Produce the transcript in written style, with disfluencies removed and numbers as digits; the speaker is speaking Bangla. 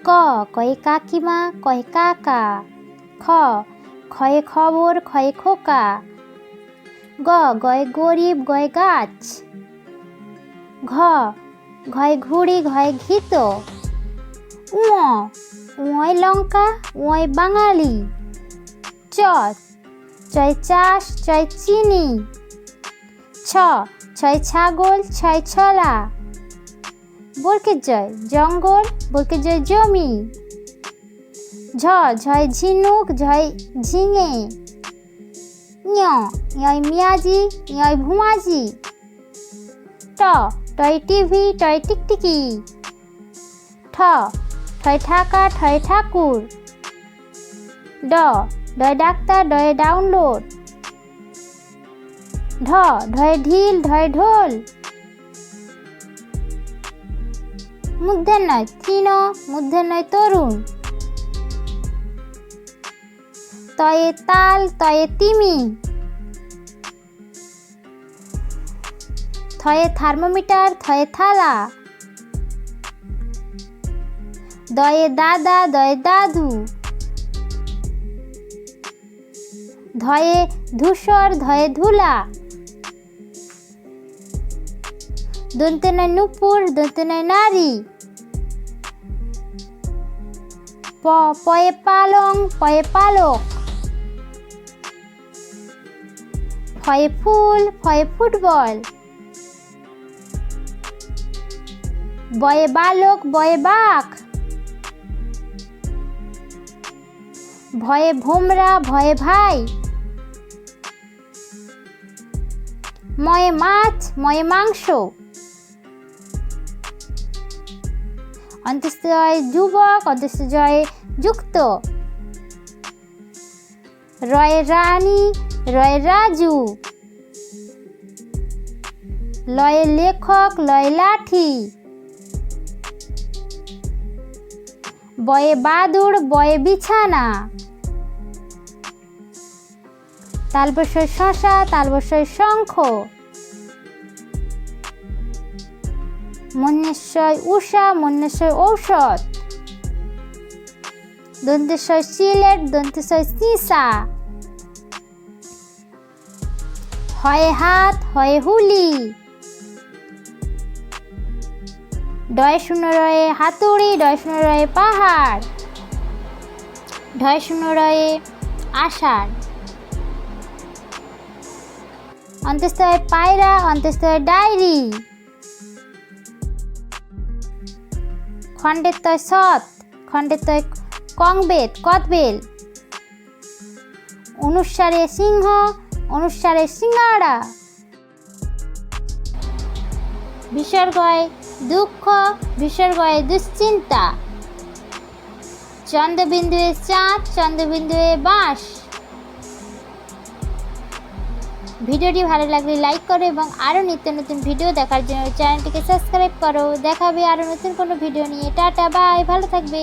ক কয়ে কাকিমা কয়ে কাকা। খ খয়ে খবর খয়ে খোকা। গ গয়ে গরিব গয়ে গাছ। ঘ ঘয়ে ঘুড়ি ঘয়ে ঘিত। উয় লঙ্কা উয় বাঙালি। চ চয় চাষ চয় চিনি। ছ ছয় ছাগল ছয় ছলা। বর্গের জয় জঙ্গল বর্গের জয় জমি। ঝ ঝয় ঝিনুক ঝয় ঝিঙে। ঞয় মিয়াজি ঞয় ভুমাজি। ট টয় টিভি টয় টিকটিকি। ঠ ঠয় ঠাকা ঠয় ঠাকুর। ড ডয় ডাক্তার ডয় ডাউনলোড। ঢ ঢয় ঢিল ঢয় ঢোল। মূর্ধন্য নয় তৃণ মূর্ধন্য নয় তরুণ। তয়ে তাল তয়ে তিমি। থয়ে থার্মোমিটার থয়ে থালা। দয়ে দাদা দয়ে দাদু। ধয়ে ধূসর ধয়ে ধুলা। দন্তে নয় নুপুর দন্তে নয় নারী। পয়ে পালং পয়ে পালক। ফয়ে ফুল ফয়ে ফুটবল। বয়ে বালক বয়ে বাঘ। ভয়ে ভোমরা ভয়ে ভাই। ময়ে মাছ ময়ে মাংস। অন্তস্থ জয় যুবক অন্তস্থ জয় যুক্ত। রয়ে রানী রয়ে রাজু। লয়ে লেখক লয়ে লাঠি। বয়ে বাদুড় বয়ে বিছানা। তালবস্যই শশা তালবস্যই শঙ্খ। মন্যেশ্বয় উষা মন্যেশ্বয় ঔষধ। দন্তেশ্বয় সিলেট দন্তেশ্বয় সীসা। হয়ে হাত হয়ে হুলি। ডয় শূন্য রয়ে হাতুড়ি ডয় শূন্য রয়ে পাহাড়। ঢয় শূন্য রয়ে আষাঢ়। অন্তস্থয় পায়রা অন্তস্থয় ডায়েরি। খণ্ডের তয় সৎ খণ্ডের তয় কংবেদ কদবেল। অনুসারে সিংহ অনুসারে সিঙ্গাড়া। বিসর্গয় দুঃখ বিসর্গয়ে দুশ্চিন্তা। চন্দ্রবিন্দুয়ে চাঁদ চন্দ্রবিন্দুয়ে বাঁশ। ভিডিওটি ভালো লাগলে লাইক করো এবং আরও নিত্য নতুন ভিডিও দেখার জন্য চ্যানেলটিকে সাবস্ক্রাইব করো। দেখা হবে আরও নতুন কোনো ভিডিও নিয়ে। টাটা বাই ভালো থাকবে।